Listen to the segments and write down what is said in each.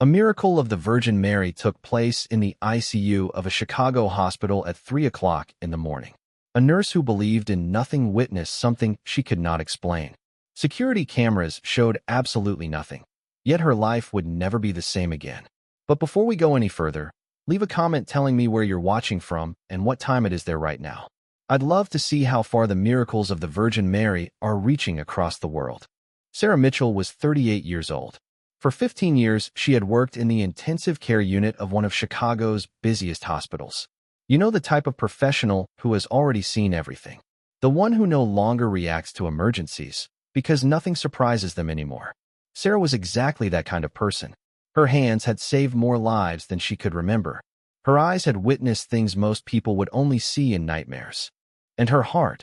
A miracle of the Virgin Mary took place in the ICU of a Chicago hospital at 3 o'clock in the morning. A nurse who believed in nothing witnessed something she could not explain. Security cameras showed absolutely nothing, yet her life would never be the same again. But before we go any further, leave a comment telling me where you're watching from and what time it is there right now. I'd love to see how far the miracles of the Virgin Mary are reaching across the world. Sarah Mitchell was 38 years old. For 15 years, she had worked in the intensive care unit of one of Chicago's busiest hospitals. You know, the type of professional who has already seen everything. The one who no longer reacts to emergencies because nothing surprises them anymore. Sarah was exactly that kind of person. Her hands had saved more lives than she could remember. Her eyes had witnessed things most people would only see in nightmares. And her heart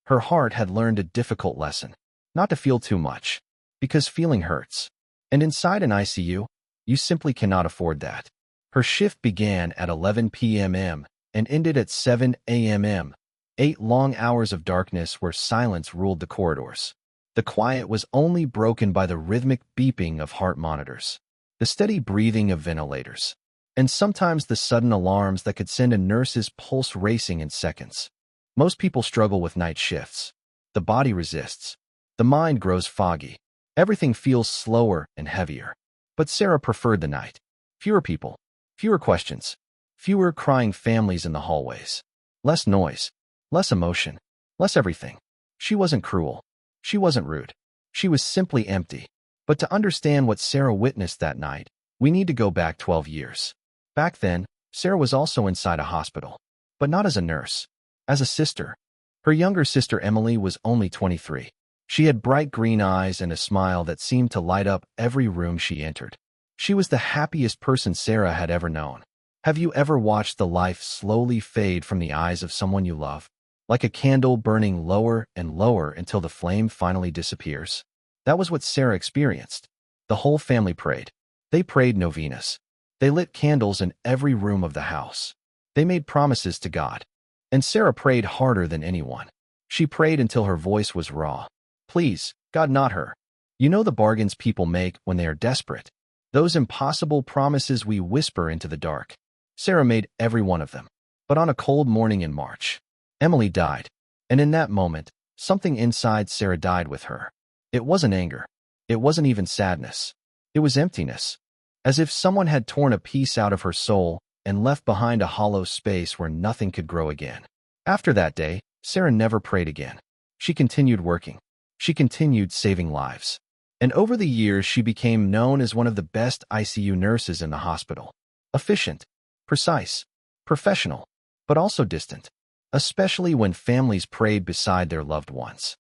had learned a difficult lesson. Not to feel too much, because feeling hurts. And inside an ICU, you simply cannot afford that. Her shift began at 11 p.m. and ended at 7 a.m. 8 long hours of darkness where silence ruled the corridors. The quiet was only broken by the rhythmic beeping of heart monitors, the steady breathing of ventilators, and sometimes the sudden alarms that could send a nurse's pulse racing in seconds. Most people struggle with night shifts. The body resists. The mind grows foggy. Everything feels slower and heavier. But Sarah preferred the night. Fewer people, fewer questions, fewer crying families in the hallways. Less noise, less emotion, less everything. She wasn't cruel. She wasn't rude. She was simply empty. But to understand what Sarah witnessed that night, we need to go back 12 years. Back then, Sarah was also inside a hospital, but not as a nurse, as a sister. Her younger sister Emily was only 23. She had bright green eyes and a smile that seemed to light up every room she entered. She was the happiest person Sarah had ever known. Have you ever watched the life slowly fade from the eyes of someone you love? Like a candle burning lower and lower until the flame finally disappears? That was what Sarah experienced. The whole family prayed. They prayed novenas. They lit candles in every room of the house. They made promises to God. And Sarah prayed harder than anyone. She prayed until her voice was raw. Please, God, not her. You know, the bargains people make when they are desperate. Those impossible promises we whisper into the dark. Sarah made every one of them. But on a cold morning in March, Emily died. And in that moment, something inside Sarah died with her. It wasn't anger. It wasn't even sadness. It was emptiness. As if someone had torn a piece out of her soul and left behind a hollow space where nothing could grow again. After that day, Sarah never prayed again. She continued working. She continued saving lives. And over the years, she became known as one of the best ICU nurses in the hospital. Efficient, precise, professional, but also distant, especially when families prayed beside their loved ones.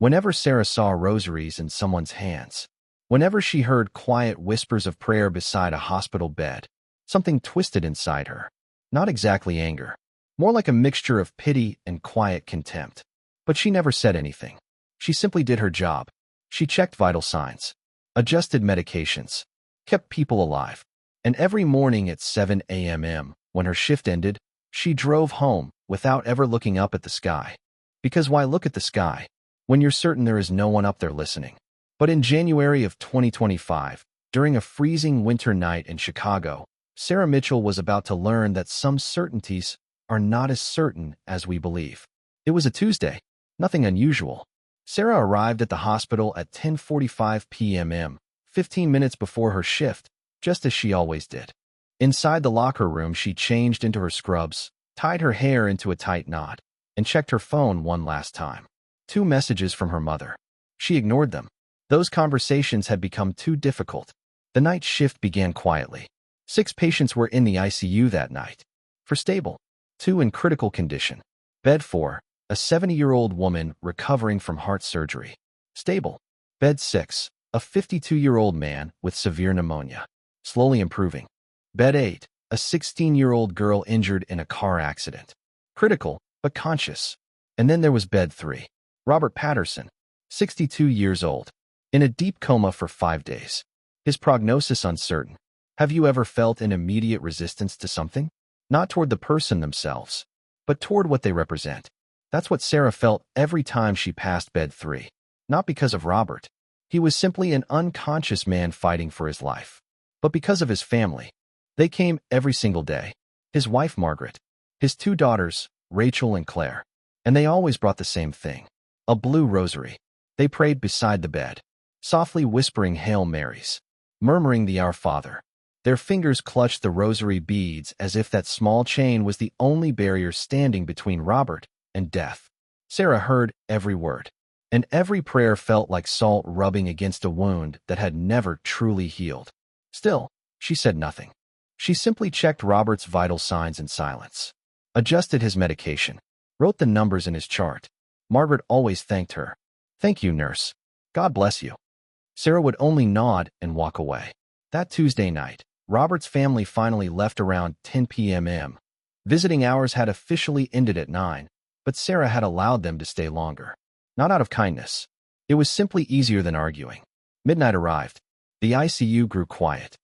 Whenever Sarah saw rosaries in someone's hands, whenever she heard quiet whispers of prayer beside a hospital bed, something twisted inside her. Not exactly anger, more like a mixture of pity and quiet contempt. But she never said anything. She simply did her job. She checked vital signs, adjusted medications, kept people alive. And every morning at 7 a.m., when her shift ended, she drove home without ever looking up at the sky. Because why look at the sky when you're certain there is no one up there listening? But in January of 2025, during a freezing winter night in Chicago, Sarah Mitchell was about to learn that some certainties are not as certain as we believe. It was a Tuesday, nothing unusual. Sarah arrived at the hospital at 10:45 p.m., 15 minutes before her shift, just as she always did. Inside the locker room, she changed into her scrubs, tied her hair into a tight knot, and checked her phone one last time. 2 messages from her mother. She ignored them. Those conversations had become too difficult. The night shift began quietly. 6 patients were in the ICU that night. For stable, 2 in critical condition. Bed 4, a 70-year-old woman recovering from heart surgery. Stable. Bed 6, a 52-year-old man with severe pneumonia. Slowly improving. Bed 8, a 16-year-old girl injured in a car accident. Critical, but conscious. And then there was Bed 3. Robert Patterson, 62 years old, in a deep coma for 5 days. His prognosis uncertain. Have you ever felt an immediate resistance to something? Not toward the person themselves, but toward what they represent. That's what Sarah felt every time she passed Bed 3. Not because of Robert. He was simply an unconscious man fighting for his life. but because of his family. They came every single day. His wife, Margaret, his 2 daughters, Rachel and Claire, and they always brought the same thing, a blue rosary. They prayed beside the bed, softly whispering Hail Marys, murmuring the Our Father. Their fingers clutched the rosary beads as if that small chain was the only barrier standing between Robert and death. Sarah heard every word, and every prayer felt like salt rubbing against a wound that had never truly healed. Still, she said nothing. She simply checked Robert's vital signs in silence, adjusted his medication, wrote the numbers in his chart. Margaret always thanked her. "Thank you, nurse. God bless you." Sarah would only nod and walk away. That Tuesday night, Robert's family finally left around 10 p.m. Visiting hours had officially ended at 9, but Sarah had allowed them to stay longer. Not out of kindness. It was simply easier than arguing. Midnight arrived. The ICU grew quiet.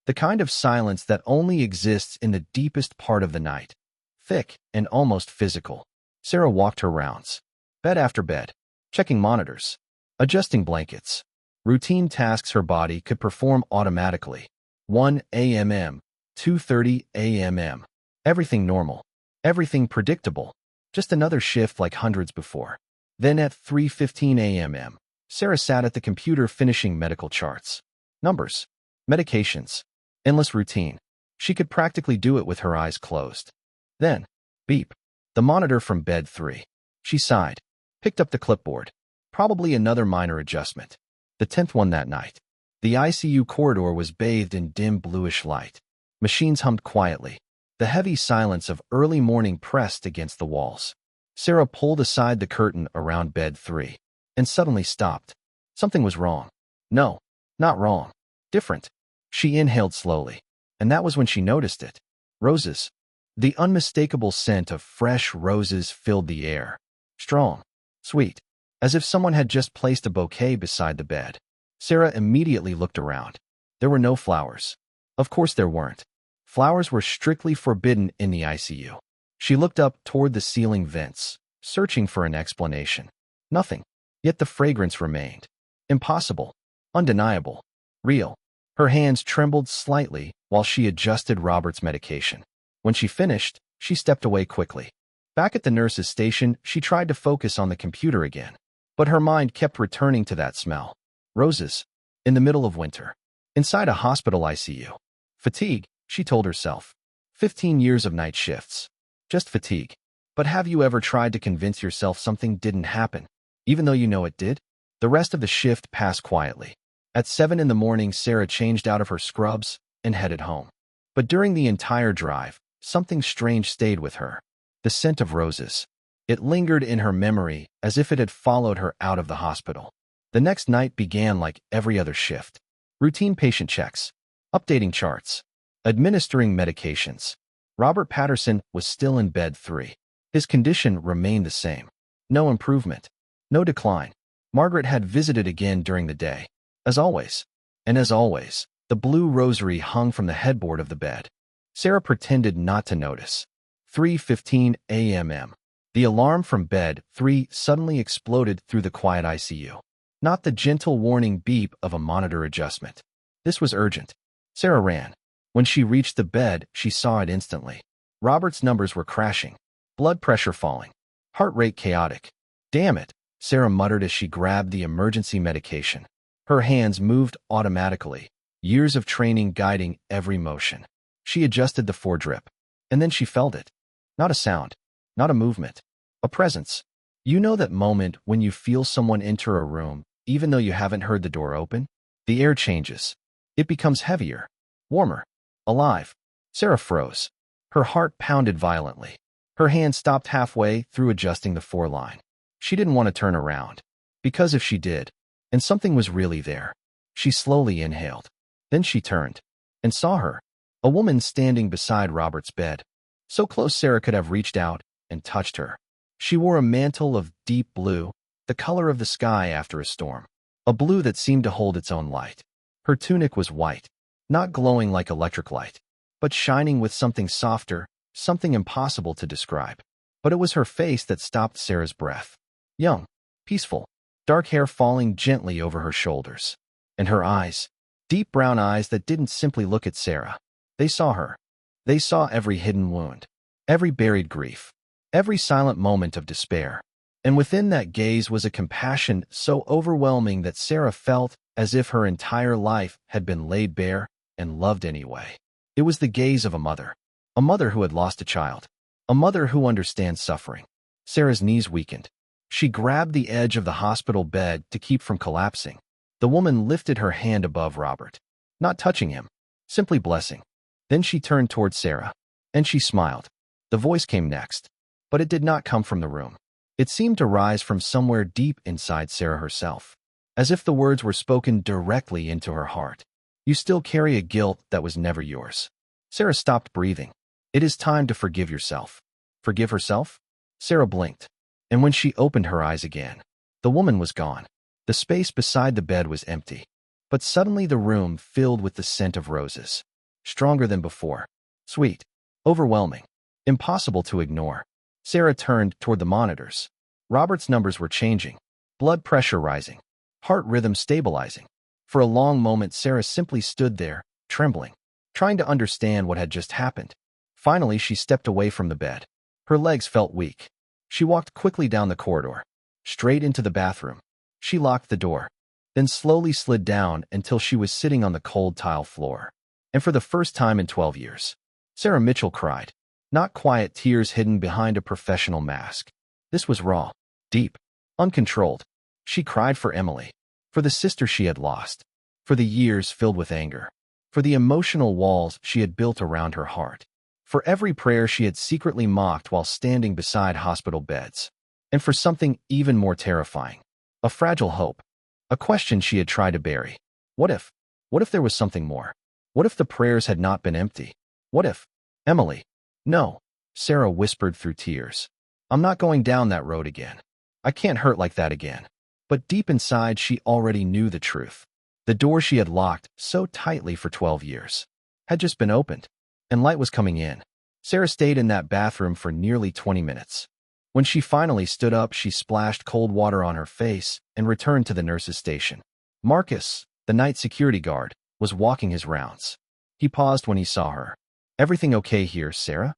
The kind of silence that only exists in the deepest part of the night. Thick and almost physical. Sarah walked her rounds. Bed after bed. Checking monitors. Adjusting blankets. Routine tasks her body could perform automatically. 1 a.m., 2:30 a.m. Everything normal. Everything predictable. Just another shift like hundreds before. Then at 3:15 a.m., Sarah sat at the computer finishing medical charts. Numbers. Medications. Endless routine. She could practically do it with her eyes closed. Then, beep. The monitor from bed 3. She sighed. Picked up the clipboard. Probably another minor adjustment. The 10th one that night. The ICU corridor was bathed in dim bluish light. Machines hummed quietly. The heavy silence of early morning pressed against the walls. Sarah pulled aside the curtain around bed 3 and suddenly stopped. Something was wrong. No, not wrong. Different. She inhaled slowly, and that was when she noticed it. Roses. The unmistakable scent of fresh roses filled the air. Strong. Sweet. As if someone had just placed a bouquet beside the bed. Sarah immediately looked around. There were no flowers. Of course there weren't. Flowers were strictly forbidden in the ICU. She looked up toward the ceiling vents, searching for an explanation. Nothing. Yet the fragrance remained. Impossible. Undeniable. Real. Her hands trembled slightly while she adjusted Robert's medication. When she finished, she stepped away quickly. Back at the nurse's station, she tried to focus on the computer again. But her mind kept returning to that smell. Roses. In the middle of winter. Inside a hospital ICU. Fatigue, she told herself. 15 years of night shifts. Just fatigue. But have you ever tried to convince yourself something didn't happen, even though you know it did? The rest of the shift passed quietly. At 7 in the morning, Sarah changed out of her scrubs and headed home. But during the entire drive, something strange stayed with her. The scent of roses. It lingered in her memory as if it had followed her out of the hospital. The next night began like every other shift. Routine patient checks. Updating charts. Administering medications. Robert Patterson was still in bed 3. His condition remained the same. No improvement. No decline. Margaret had visited again during the day. As always. And as always, the blue rosary hung from the headboard of the bed. Sarah pretended not to notice. 3:15 a.m. The alarm from bed 3 suddenly exploded through the quiet ICU. Not the gentle warning beep of a monitor adjustment. This was urgent. Sarah ran. When she reached the bed, she saw it instantly. Robert's numbers were crashing. Blood pressure falling. Heart rate chaotic. Damn it, Sarah muttered as she grabbed the emergency medication. Her hands moved automatically, years of training guiding every motion. She adjusted the foredrip, and then she felt it. Not a sound, not a movement, a presence. You know that moment when you feel someone enter a room, even though you haven't heard the door open? The air changes. It becomes heavier, warmer, alive. Sarah froze. Her heart pounded violently. Her hand stopped halfway through adjusting the 4-line. She didn't want to turn around, because if she did, and something was really there. She slowly inhaled. Then she turned and saw her, a woman standing beside Robert's bed. So close Sarah could have reached out and touched her. She wore a mantle of deep blue, the color of the sky after a storm, a blue that seemed to hold its own light. Her tunic was white, not glowing like electric light, but shining with something softer, something impossible to describe. But it was her face that stopped Sarah's breath. Young, peaceful, dark hair falling gently over her shoulders. And her eyes, Deep brown eyes that didn't simply look at Sarah. They saw her. They saw every hidden wound, every buried grief, every silent moment of despair. And within that gaze was a compassion so overwhelming that Sarah felt as if her entire life had been laid bare and loved anyway. It was the gaze of a mother who had lost a child, a mother who understands suffering. Sarah's knees weakened. She grabbed the edge of the hospital bed to keep from collapsing. The woman lifted her hand above Robert, not touching him, simply blessing. Then she turned toward Sarah, and she smiled. The voice came next, but it did not come from the room. It seemed to rise from somewhere deep inside Sarah herself, as if the words were spoken directly into her heart. You still carry a guilt that was never yours. Sarah stopped breathing. It is time to forgive yourself. Forgive herself? Sarah blinked, and when she opened her eyes again, the woman was gone. The space beside the bed was empty, but suddenly the room filled with the scent of roses. Stronger than before. Sweet. Overwhelming. Impossible to ignore. Sarah turned toward the monitors. Robert's numbers were changing. Blood pressure rising. Heart rhythm stabilizing. For a long moment, Sarah simply stood there, trembling, trying to understand what had just happened. Finally, she stepped away from the bed. Her legs felt weak. She walked quickly down the corridor, straight into the bathroom. She locked the door, then slowly slid down until she was sitting on the cold tile floor. And for the first time in 12 years, Sarah Mitchell cried. Not quiet tears hidden behind a professional mask. This was raw, deep, uncontrolled. She cried for Emily, for the sister she had lost, for the years filled with anger, for the emotional walls she had built around her heart, for every prayer she had secretly mocked while standing beside hospital beds, and for something even more terrifying, a fragile hope, a question she had tried to bury. What if? What if there was something more? What if the prayers had not been empty? What if? Emily. No, Sarah whispered through tears. I'm not going down that road again. I can't hurt like that again. But deep inside, she already knew the truth. The door she had locked so tightly for 12 years had just been opened, and light was coming in. Sarah stayed in that bathroom for nearly 20 minutes. When she finally stood up, she splashed cold water on her face and returned to the nurse's station. Marcus, the night security guard, was walking his rounds. He paused when he saw her. Everything okay here, Sarah?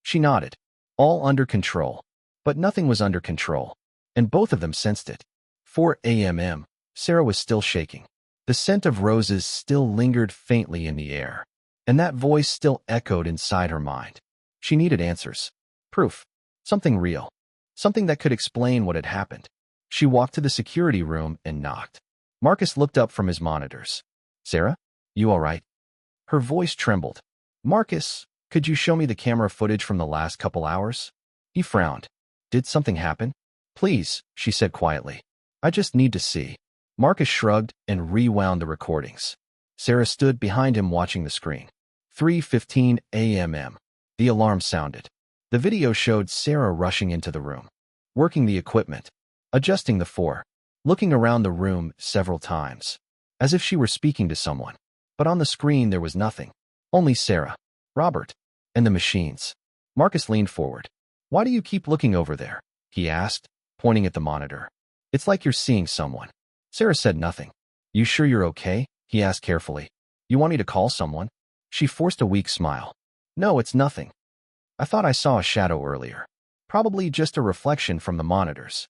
She nodded. All under control. But nothing was under control, and both of them sensed it. 4 a.m. Sarah was still shaking. The scent of roses still lingered faintly in the air, and that voice still echoed inside her mind. She needed answers. Proof. Something real. Something that could explain what had happened. She walked to the security room and knocked. Marcus looked up from his monitors. Sarah? You all right? Her voice trembled. Marcus, could you show me the camera footage from the last couple hours? He frowned. Did something happen? Please, she said quietly. I just need to see. Marcus shrugged and rewound the recordings. Sarah stood behind him watching the screen. 3:15 a.m. The alarm sounded. The video showed Sarah rushing into the room, working the equipment, adjusting the floor, looking around the room several times, as if she were speaking to someone. But on the screen there was nothing. Only Sarah, Robert, and the machines. Marcus leaned forward. Why do you keep looking over there? He asked, pointing at the monitor. It's like you're seeing someone. Sarah said nothing. You sure you're okay? He asked carefully. You want me to call someone? She forced a weak smile. No, it's nothing. I thought I saw a shadow earlier. Probably just a reflection from the monitors.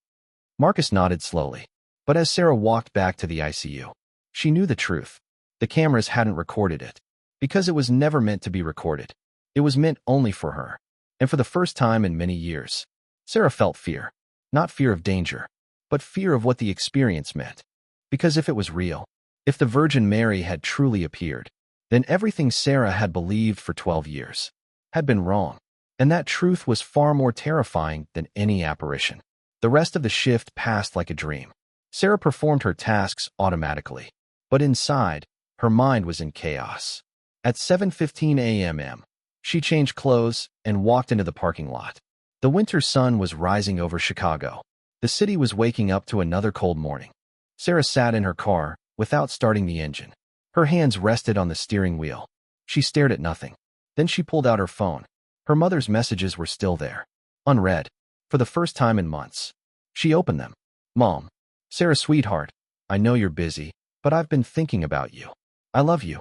Marcus nodded slowly. But as Sarah walked back to the ICU, she knew the truth. The cameras hadn't recorded it, because it was never meant to be recorded. It was meant only for her. And for the first time in many years, Sarah felt fear. Not fear of danger, but fear of what the experience meant. Because if it was real, if the Virgin Mary had truly appeared, then everything Sarah had believed for 12 years had been wrong. And that truth was far more terrifying than any apparition. The rest of the shift passed like a dream. Sarah performed her tasks automatically, but inside, her mind was in chaos. At 7:15 a.m., she changed clothes and walked into the parking lot. The winter sun was rising over Chicago. The city was waking up to another cold morning. Sarah sat in her car without starting the engine. Her hands rested on the steering wheel. She stared at nothing. Then she pulled out her phone. Her mother's messages were still there, unread, for the first time in months. She opened them. Mom. Sarah, sweetheart, I know you're busy, but I've been thinking about you. I love you.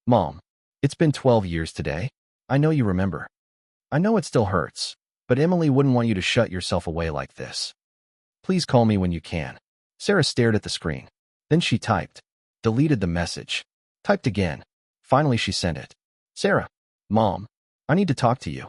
Mom, it's been 12 years today. I know you remember. I know it still hurts, but Emily wouldn't want you to shut yourself away like this. Please call me when you can. Sarah stared at the screen. Then she typed, deleted the message, typed again. Finally, she sent it. Sarah, Mom, I need to talk to you.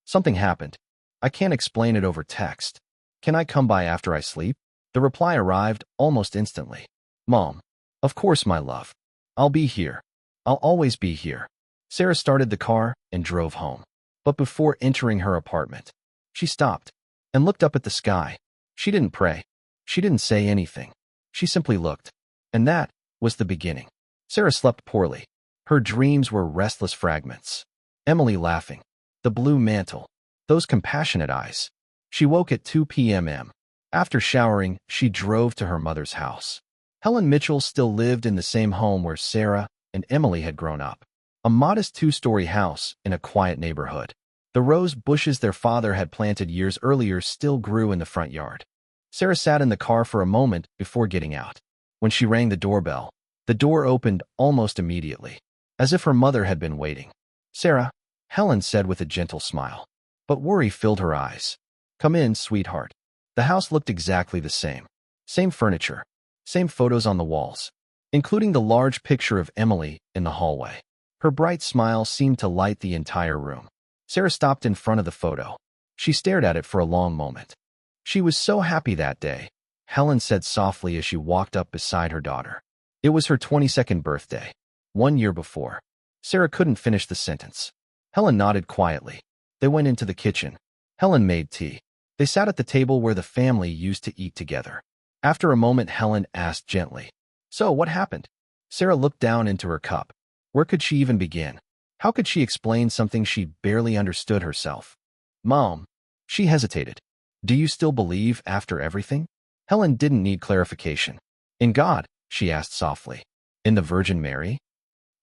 Something happened. I can't explain it over text. Can I come by after I sleep? The reply arrived almost instantly. Mom, of course, my love. I'll be here. I'll always be here. Sarah started the car and drove home. But before entering her apartment, she stopped and looked up at the sky. She didn't pray. She didn't say anything. She simply looked. And that was the beginning. Sarah slept poorly. Her dreams were restless fragments. Emily laughing. The blue mantle. Those compassionate eyes. She woke at 2 p.m. After showering, she drove to her mother's house. Helen Mitchell still lived in the same home where Sarah and Emily had grown up. A modest 2-story house in a quiet neighborhood. The rose bushes their father had planted years earlier still grew in the front yard. Sarah sat in the car for a moment before getting out. When she rang the doorbell, the door opened almost immediately, as if her mother had been waiting. Sarah, Helen said with a gentle smile. But worry filled her eyes. Come in, sweetheart. The house looked exactly the same. Same furniture. Same photos on the walls, including the large picture of Emily in the hallway. Her bright smile seemed to light the entire room. Sarah stopped in front of the photo. She stared at it for a long moment. She was so happy that day, Helen said softly as she walked up beside her daughter. It was her 22nd birthday, 1 year before. Sarah couldn't finish the sentence. Helen nodded quietly. They went into the kitchen. Helen made tea. They sat at the table where the family used to eat together. After a moment, Helen asked gently, So, what happened? Sarah looked down into her cup. Where could she even begin? How could she explain something she barely understood herself? Mom. She hesitated. Do you still believe after everything? Helen didn't need clarification. In God, she asked softly. In the Virgin Mary?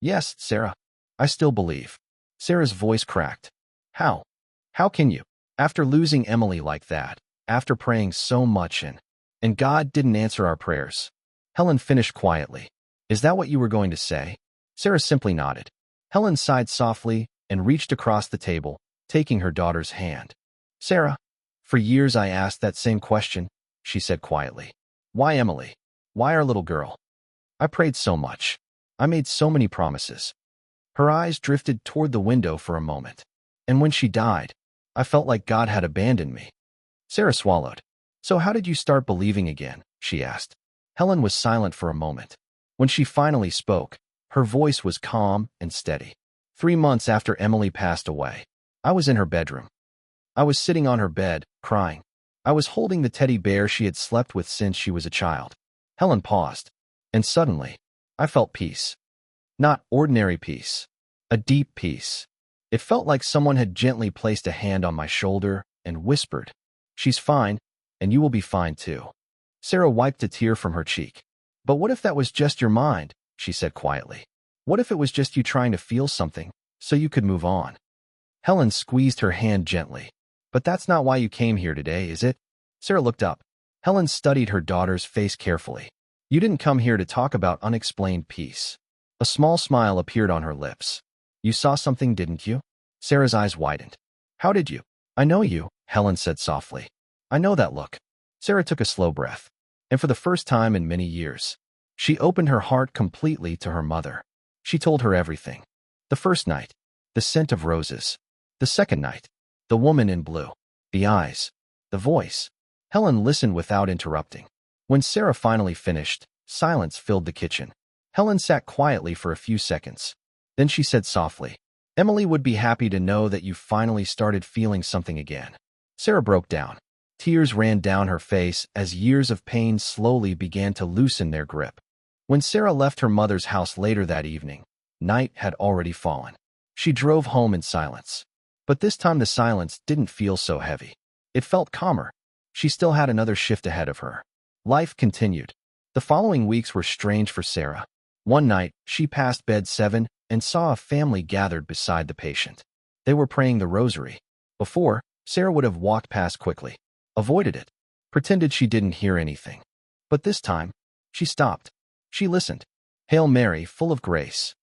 Yes, Sarah. I still believe. Sarah's voice cracked. How? How can you? After losing Emily like that, after praying so much and God didn't answer our prayers. Helen finished quietly. Is that what you were going to say? Sarah simply nodded. Helen sighed softly and reached across the table, taking her daughter's hand. Sarah, for years I asked that same question, she said quietly. Why Emily? Why our little girl? I prayed so much. I made so many promises. Her eyes drifted toward the window for a moment. And when she died, I felt like God had abandoned me. Sarah swallowed. So how did you start believing again? She asked. Helen was silent for a moment. When she finally spoke, her voice was calm and steady. 3 months after Emily passed away, I was in her bedroom. I was sitting on her bed, crying. I was holding the teddy bear she had slept with since she was a child. Helen paused, and suddenly, I felt peace. Not ordinary peace. A deep peace. It felt like someone had gently placed a hand on my shoulder and whispered, She's fine, and you will be fine too. Sarah wiped a tear from her cheek. But what if that was just your mind? She said quietly. What if it was just you trying to feel something, so you could move on? Helen squeezed her hand gently. But that's not why you came here today, is it? Sarah looked up. Helen studied her daughter's face carefully. You didn't come here to talk about unexplained peace. A small smile appeared on her lips. You saw something, didn't you? Sarah's eyes widened. How did you? I know you, Helen said softly. I know that look. Sarah took a slow breath. And for the first time in many years, she opened her heart completely to her mother. She told her everything. The first night, the scent of roses. The second night, the woman in blue. The eyes. The voice. Helen listened without interrupting. When Sarah finally finished, silence filled the kitchen. Helen sat quietly for a few seconds. Then she said softly, Emily would be happy to know that you finally started feeling something again. Sarah broke down. Tears ran down her face as years of pain slowly began to loosen their grip. When Sarah left her mother's house later that evening, night had already fallen. She drove home in silence. But this time the silence didn't feel so heavy. It felt calmer. She still had another shift ahead of her. Life continued. The following weeks were strange for Sarah. One night, she passed bed 7 and saw a family gathered beside the patient. They were praying the rosary. Before, Sarah would have walked past quickly, avoided it, pretended she didn't hear anything. But this time, she stopped. She listened. Hail Mary, full of grace.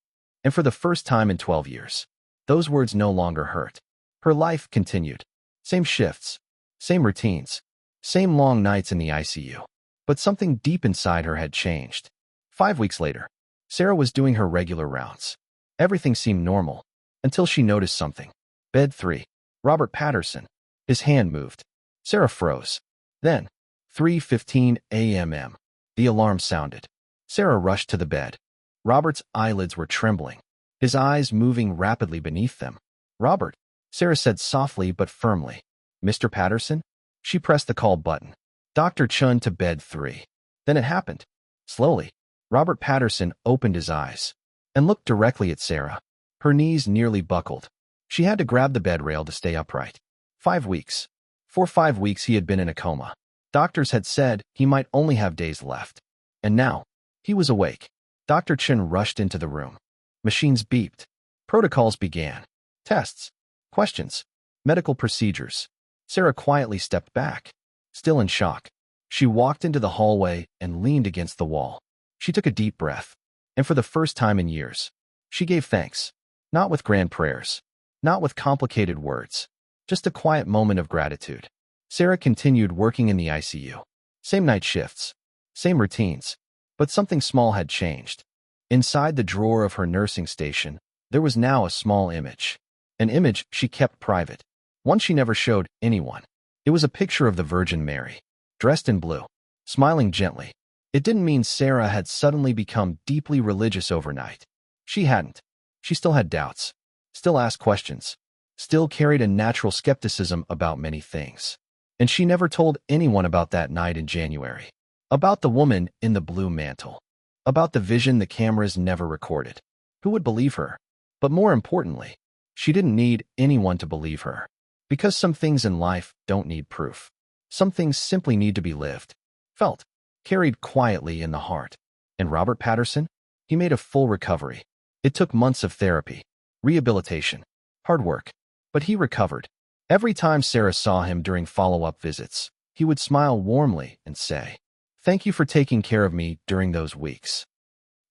And for the first time in 12 years, those words no longer hurt. Her life continued. Same shifts, same routines, same long nights in the ICU. But something deep inside her had changed. 5 weeks later, Sarah was doing her regular rounds. Everything seemed normal, until she noticed something. Bed 3. Robert Patterson. His hand moved. Sarah froze. Then, 3:15 a.m. The alarm sounded. Sarah rushed to the bed. Robert's eyelids were trembling, his eyes moving rapidly beneath them. "Robert," Sarah said softly but firmly. "Mr. Patterson?" She pressed the call button. "Dr. Chun to bed 3. Then it happened. Slowly, Robert Patterson opened his eyes and looked directly at Sarah. Her knees nearly buckled. She had to grab the bed rail to stay upright. 5 weeks. For 5 weeks he had been in a coma. Doctors had said he might only have days left. And now, he was awake. Dr. Chen rushed into the room. Machines beeped. Protocols began. Tests. Questions. Medical procedures. Sarah quietly stepped back, still in shock. She walked into the hallway and leaned against the wall. She took a deep breath, and for the first time in years, she gave thanks. Not with grand prayers, not with complicated words, just a quiet moment of gratitude. Sarah continued working in the ICU. Same night shifts, same routines, but something small had changed. Inside the drawer of her nursing station, there was now a small image. An image she kept private, one she never showed anyone. It was a picture of the Virgin Mary, dressed in blue, smiling gently. It didn't mean Sarah had suddenly become deeply religious overnight. She hadn't. She still had doubts, still asked questions, still carried a natural skepticism about many things. And she never told anyone about that night in January. About the woman in the blue mantle. About the vision the cameras never recorded. Who would believe her? But more importantly, she didn't need anyone to believe her. Because some things in life don't need proof. Some things simply need to be lived, felt, carried quietly in the heart. And Robert Patterson? He made a full recovery. It took months of therapy, rehabilitation, hard work. But he recovered. Every time Sarah saw him during follow-up visits, he would smile warmly and say, "Thank you for taking care of me during those weeks."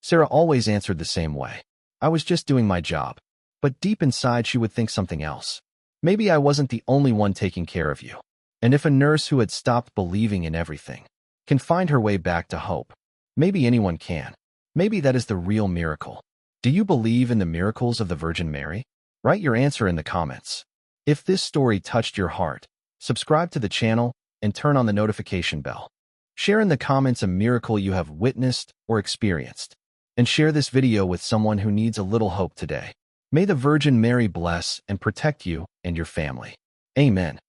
Sarah always answered the same way. "I was just doing my job." But deep inside she would think something else. Maybe I wasn't the only one taking care of you. And if a nurse who had stopped believing in everything can find her way back to hope, maybe anyone can. Maybe that is the real miracle. Do you believe in the miracles of the Virgin Mary? Write your answer in the comments. If this story touched your heart, subscribe to the channel and turn on the notification bell. Share in the comments a miracle you have witnessed or experienced. And share this video with someone who needs a little hope today. May the Virgin Mary bless and protect you and your family. Amen.